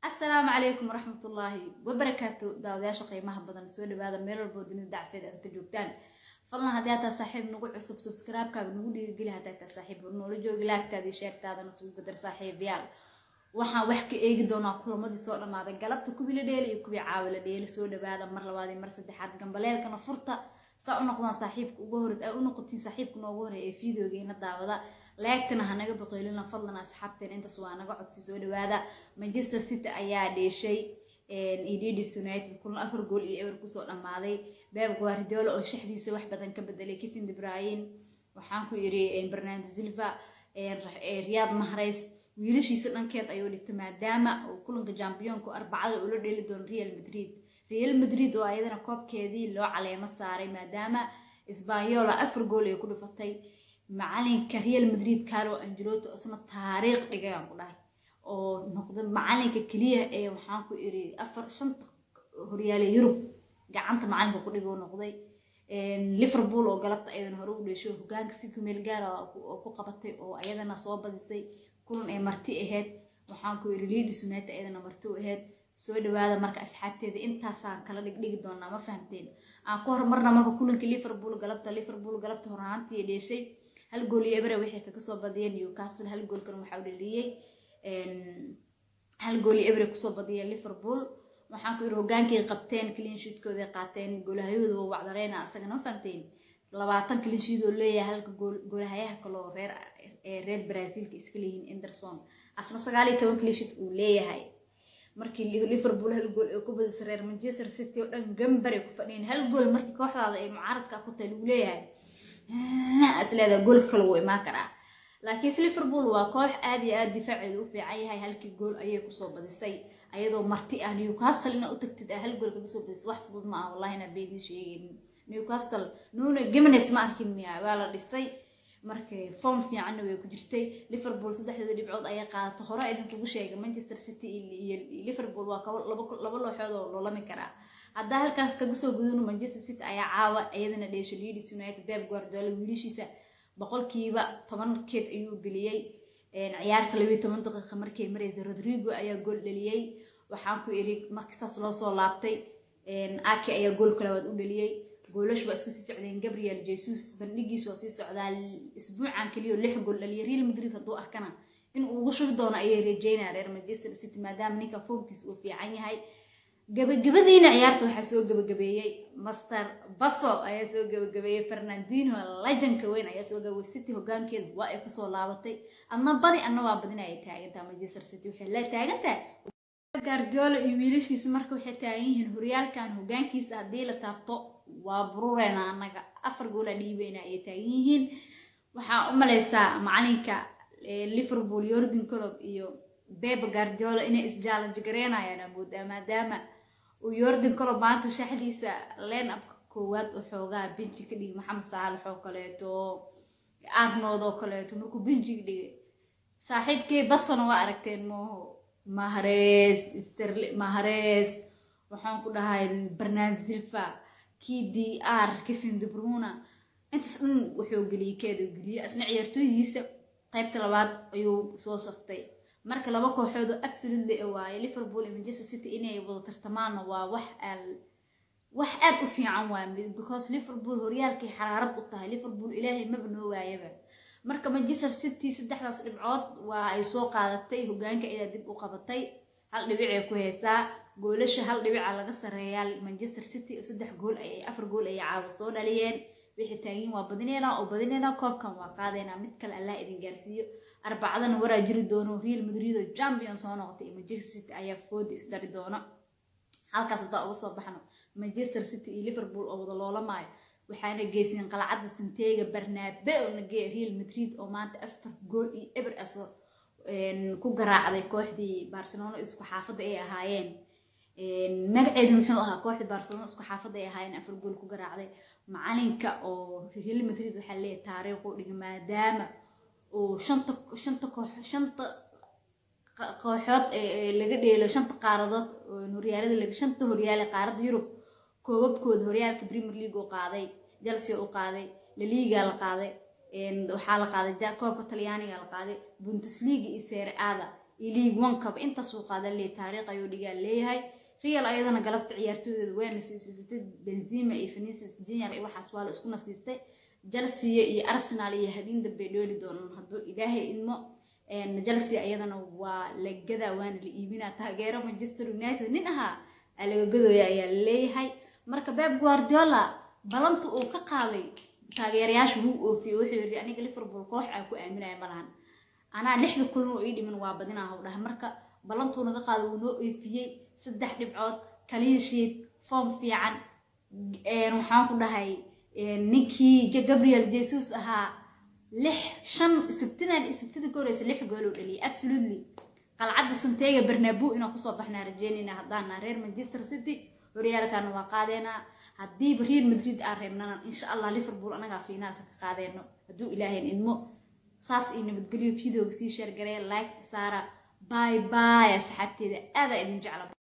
السلام عليكم ورحمة الله وبركاته. داودياشا قيمها بدن سو دبادا ميل walbo dunida dacfeed aad ka joogtaan fadlan haddii aad tahay saaxiib nagu cusub subscribe-kaaga nagu dhiirigeli haddaad tahay saaxiib noola joogi laagtaadii sheertaadana sugu gadar saaxiibayaal waxaan wax ka eegi doonaa kulamadii soo dhamaaday galabta kuwii la dheelay iyo kuwii caawa la dheelay soo dhawaada mar labaad iyo mar saddexaad gambaleelkana furta saa u noqdaan saaxiibka ugu horeed ay u noqotiin saaxiibka noogu horeey ee fiidiyogeena daawada laagtana hanaga baqeylina fadlan asxaabteen intaas waa naga codsi soo dhawaada. Manchester City ayaa dheeshay Leeds United kuna 4 gool iyo ewer kusoo dhamaaday. Pep Guardiola oo shaxdiisa wax badan ka bedelay Kevin De Bruyne waxaan ku yiri Bernardo Silva Riyad Mahrez wiilashiisa dhankeed ayuu dhigtay maadaama uu kulanka championku arbacada uu la dheeli doono Real Madrid oo ayadana koobkeedii loo caleemo saaray maadaama Espanyol 4 gool ay ku dhufatay. macalinka Real Madrid Carlo Ancelotti isna taariikh dhigay aan ku dhahay oo noqday macalinka kaliya ee waxaan ku iri 4-5 horyaal Yurub gacanta macalinka ku dhigay noqday. Liverpool oo galabta ayadana hore u dheeshay hogaanka si ku meel gaar ah oo ku qabatay oo ayadana soo badisay kulan ay marti ahayd waxaan ku iri Leeds United ayadana marti u ahayd. soo dhawaada marka asxaabteeda intaas aan kala dhigi doonaa ma fahamteen aan ku hormarna marka kulanka Liverpool galabta horaantii dheeshay hal gool iyo eber wixii kaga soo badiyay Newcastle hal gool kan waxa uu dhaliyay hal gool iyo eber ku soo badiyay Liverpool waxaan ku iri hogaankii qabteen clean sheet kooda qaateen goolahayooda waa wacdareena asagana ma fahamteen 20 clean sheet oo leeyahay halka goolahayaha kale oo reer Brazil ka iska leeyihiin Henderson asna 19 clean sheet uu leeyahay. markii Liverpool hal gool ay ku badisay reer Manchester City oo dhan gambar ay ku fadhiyeen hal gool markii kooxdaada ay mucaaradka ku tahay uu leeyahay asleeda gool kale uu imaan karaa laakiin Liverpool waa koox aad iyo aad difaaceedu u fiican yahay halkii gool ayay ku soo badisay ayadoo marti ah Newcastle ina u tagtid hal gool kaga soo badisay wax fudud ma ah wallahi ina beedin sheegeen Newcastle Nuno Gimenez ma arkin miya waa la dhisay markay form fiican way ku jirtay. Liverpool 3 dhibcood ayaa qaadatay hore idinku ugu sheegay Manchester City iyo Liverpool waa laba looxood oo loolami karaa hadda halkaas kaga soo gudubno Manchester City ayaa caawa ayadana dheeshay Leeds United. Pep Guardiola wiilashiisa boqolkiiba 10 keed ayuu geliyay ciyaarta 12 daqiiqo markay mareysay Rodrigo ayaa gool dhaliyay waxaan ku iri markaas loo soo laabtay Ake ayaa gool kale wad u dhaliyay goolash waa iska sii socdeen. Gabriel Jesus bandhigiisu waa sii socdaa isbuucan kaliya 6 gool dhaliyay. Real Madrid haduu arkana in uu ugu shubi doono ayay rajeynayaan reer Manchester City maadaama ninka foomkiisa uu fiican yahay. gabagabadiina ciyaarta waxa soo gabagabeeyay Master Basso ayaa soo gabagabeeyay Fernandinho legendka weyn ayaa soo gabagabay City hogaankeeda waa ay ku soo laabatay anna waa badinay taageerta Manchester City waxay la taagantahay Guardiola iyo wiilashiisa marka waxay taagan yihiin horyaalkan hogaankiisa hadii la taabto waa burureena anaga 4 gool dhiibayna ay taagan yihiin. waxaa u maleysaa macalinka Liverpool Jurgen Klopp iyo Pep Guardiola inay is-challenge gareynayaan maadaama uu Jurgen Klopp maanta shaxdiisa line up koowaad oo xoogaa bench ka dhigay Mohamed Salah oo kaleeto Arnold oo kaleeto markuu bench ka dhigay saaxiibkay basana waa aragteen Mahrez waxaan ku dhahay Bernardo Silva KDR Kevin De Bruyne intaas wuxuu geliyay asna ciyaartooydiisa qaybta labaad ayuu soo saftay marka laba kooxood absolutely waaye Liverpool iyo Manchester City inay wada tartamaan waa wax aad u fiican waa because Liverpool horyaalkii xaraarad u tahay Liverpool ilaahay ma bano waayaba marka Manchester City 3 dhibcood waa ay soo qaadatay hogaanka ila dib u qabatay hal dhibic ay ku heesaa goolasha hal dhibic laga sareeyay Manchester City 3 gool ay 4 gool ay caawa soo dhaliyeen wixii taagin waa badinayna koobkan waa qaadayna mid kale Allah idin gaarsiiyo arbacadana waraa jiri doono Real Madrid oo champions soo noqotay Manchester City ayaa food isdari doona halkaas hadda uga soo baxno Manchester City iyo Liverpool oo wada loolamay waxaana geesin qalcadda Santiago Bernabeu nagay Real Madrid oo maanta 4 gool iyo eber aso ku garaacday kooxdii Barcelona isku xaafada ay ahaayeen magaceedu muxuu ahaa kooxda Barcelona isku xaafada ay ahaayeen 4 gool ku garaacday macalinka oo Real Madrid waxa leeyahay taariikh u dhigay maadaama oo shanta kooxood laga dheelo 5 qaaradood oo horyaalada laga 5 horyaal qaarada Yurub koobabkooda horyaalka Premier League oo qaaday Chelsea oo qaaday La Liga la qaaday waxa la qaaday koobka Talyaaniga la qaaday Bundesliga iyo Serie A إليج وان كب أنت سوق هذا اللي تاريخ يودي قال لي هاي ريال أيضا قلبت عيارتو وين سيستي بنزيما إفنيسيس جينير إيوه حسوال اسكنا سيستي جلسي أرسنال يهدين دبيدولي دون هدو إلهي إنما جلسي أيضا ولقدا وان اللي إيبينا تاجيرا مانشستر يونايتد نينها اللي قدو يا لي هاي marka Pep Guardiola balantu uu ka qaaday taageerayaashu uu fi wuxuu aniga Liverpool koox ay ku aaminay malahan ana lixda kulmo oo dhiman waa badinaa oo dhahay marka balantu naga qaaday uu noo ifiyay 3 dhibcood kaliya sheed form fiican waxaan ku dhahay ninkii Gabriel Jesus ahaa 6 gooraysa 6 gool oo dhaliyay absolutely qalcadda Santiago Bernabeu inuu ku soo baxnaa rajeynina hadana reer Manchester City وريال كانوا قادينا هدي بريال مدريد أرهمنا إن شاء الله ليفربول أنا قافينا قادينا هدو إلهي إنمو صاص إني بتقولي فيديو بسي شير قري لايك سارة باي باي يا سحبتي هذا إني جعله